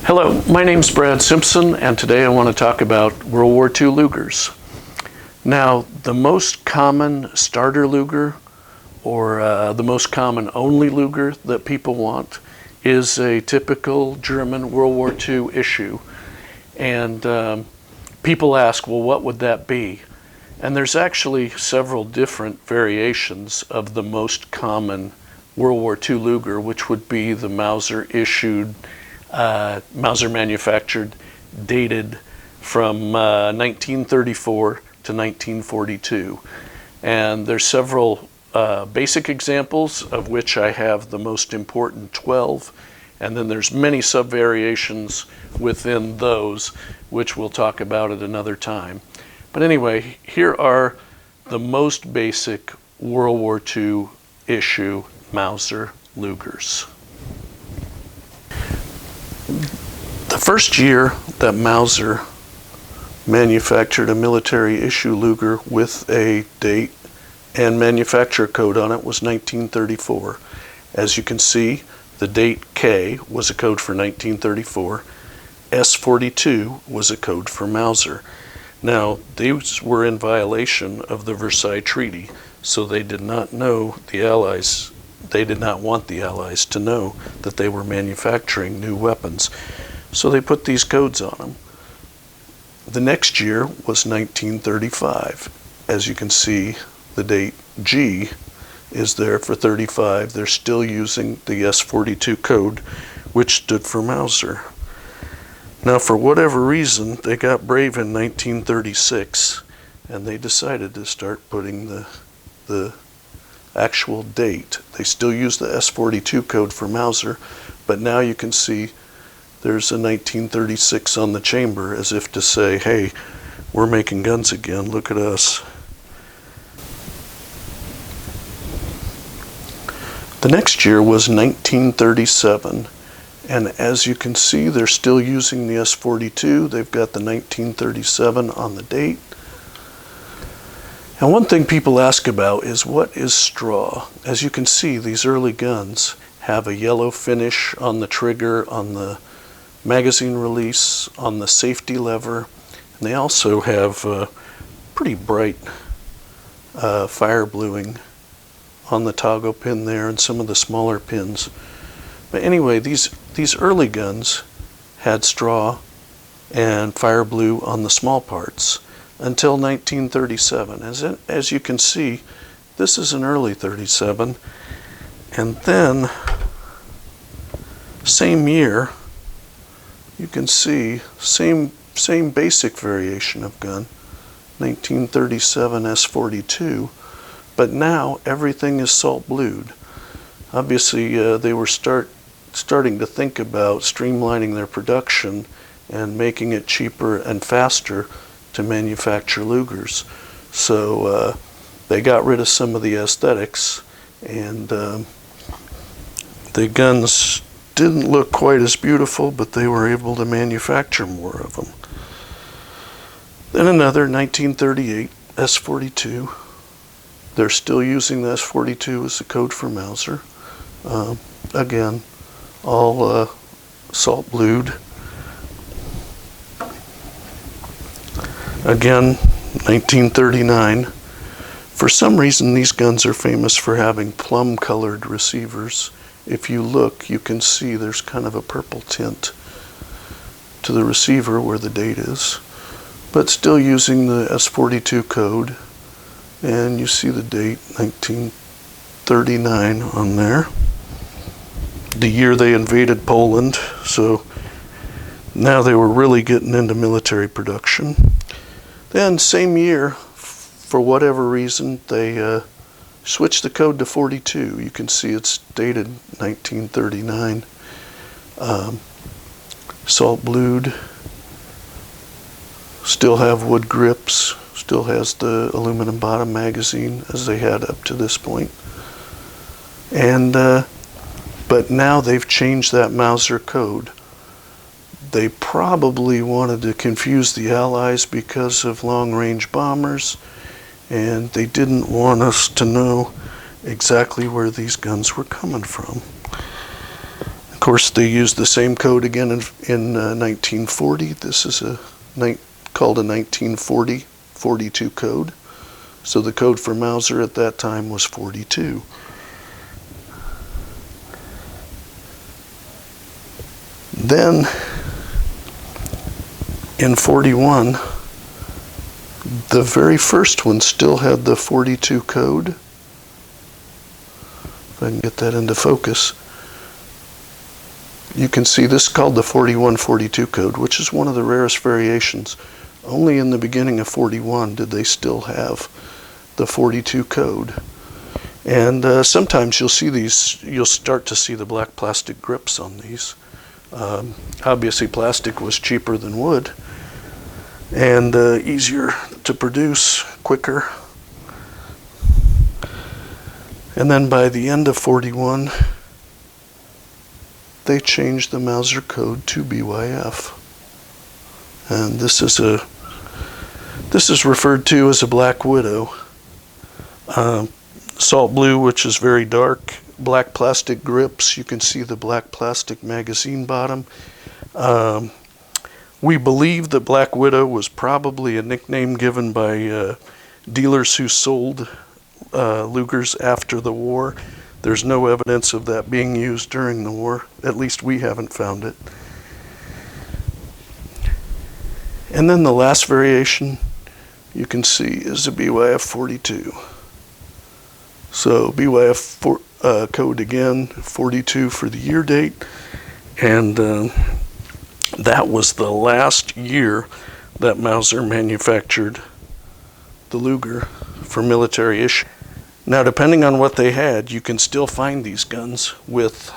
Hello, my name's Brad Simpson, and today I want to talk about World War II Lugers. Now, the most common starter Luger, or the most common only Luger that people want, is a typical German World War II issue. And people ask, well, what would that be? And there's actually several different variations of the most common World War II Luger, which would be the Mauser issued, Mauser manufactured, dated from 1934 to 1942. And there's several basic examples, of which I have the most important 12. And then there's many sub-variations within those, which we'll talk about at another time. But anyway, here are the most basic World War II issue Mauser Lugers. The first year that Mauser manufactured a military issue Luger with a date and manufacturer code on it was 1934. As you can see, the date K was a code for 1934. S42 was a code for Mauser. Now, these were in violation of the Versailles Treaty, so they did not know the Allies. They did not want the Allies to know that they were manufacturing new weapons. So they put these codes on them. The next year was 1935. As you can see, the date G is there for 35. They're still using the S42 code, which stood for Mauser. Now, for whatever reason, they got brave in 1936, and they decided to start putting the actual date. They still use the S42 code for Mauser, but now you can see there's a 1936 on the chamber, as if to say, hey, we're making guns again, look at us. The next year was 1937. And as you can see, they're still using the S42. They've got the 1937 on the date. And one thing people ask about is, what is straw? As you can see, these early guns have a yellow finish on the trigger, on the magazine release, on the safety lever. And they also have pretty bright fire bluing on the toggle pin there and some of the smaller pins. But anyway, these early guns had straw and fire blue on the small parts until 1937. As you can see, this is an early 37. And then, same year, you can see same basic variation of gun, 1937 S42, but now everything is salt blued. Obviously, they were starting to think about streamlining their production and making it cheaper and faster to manufacture Lugers. So they got rid of some of the aesthetics, and the guns didn't look quite as beautiful, but they were able to manufacture more of them. Then another 1938 S42. They're still using the S42 as the code for Mauser. Again, all salt blued. Again, 1939. For some reason, these guns are famous for having plum-colored receivers. If you look, you can see there's kind of a purple tint to the receiver where the date is, but still using the S42 code. And you see the date, 1939 on there. The year they invaded Poland, so now they were really getting into military production. Then same year, for whatever reason, they switched the code to 42. You can see it's dated 1939. Salt blued, still have wood grips, still has the aluminum bottom magazine as they had up to this point. And but now they've changed that Mauser code. They probably wanted to confuse the Allies because of long-range bombers, and they didn't want us to know exactly where these guns were coming from. Of course, they used the same code again in 1940. This is called a 1940 42 code. So the code for Mauser at that time was 42. Then in 41, the very first one still had the 42 code. If I can get that into focus. You can see this is called the 4142 code, which is one of the rarest variations. Only in the beginning of 41 did they still have the 42 code. And sometimes you'll see these, you'll start to see the black plastic grips on these. Obviously plastic was cheaper than wood and easier to produce, quicker. And then by the end of 41, they changed the Mauser code to BYF. And this is referred to as a Black Widow. Salt blue, which is very dark, black plastic grips. You can see the black plastic magazine bottom. We believe that Black Widow was probably a nickname given by dealers who sold Lugers after the war. There's no evidence of that being used during the war. At least we haven't found it. And then the last variation you can see is a BYF 42. So BYF code again, 42 for the year date. And that was the last year that Mauser manufactured the Luger for military issue. Now, depending on what they had, you can still find these guns with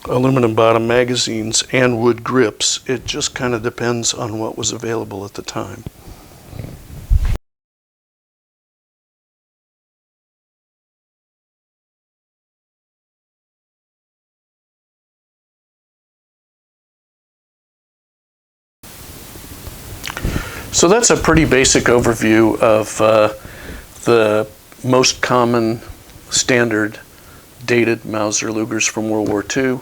aluminum bottom magazines and wood grips. It just kind of depends on what was available at the time. So that's a pretty basic overview of the most common standard dated Mauser Lugers from World War II.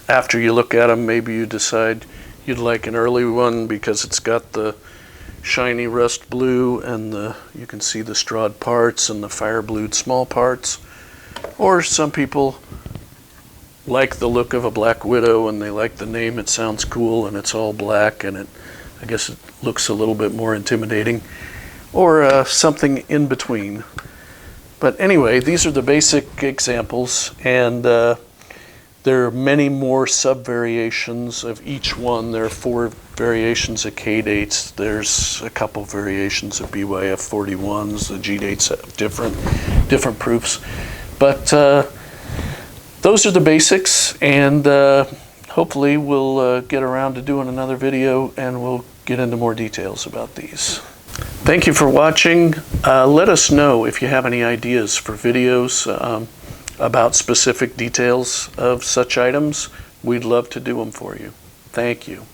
After you look at them, maybe you decide you'd like an early one because it's got the shiny rust blue and you can see the strawed parts and the fire blued small parts. Or some people like the look of a Black Widow and they like the name, it sounds cool and it's all black and I guess it looks a little bit more intimidating, or something in between. But anyway, these are the basic examples, and there are many more sub-variations of each one. There are 4 variations of K dates. There's a couple variations of BYF 41s. The G dates have different proofs. But those are the basics, and hopefully we'll get around to doing another video and we'll get into more details about these. Thank you for watching. Let us know if you have any ideas for videos about specific details of such items. We'd love to do them for you. Thank you.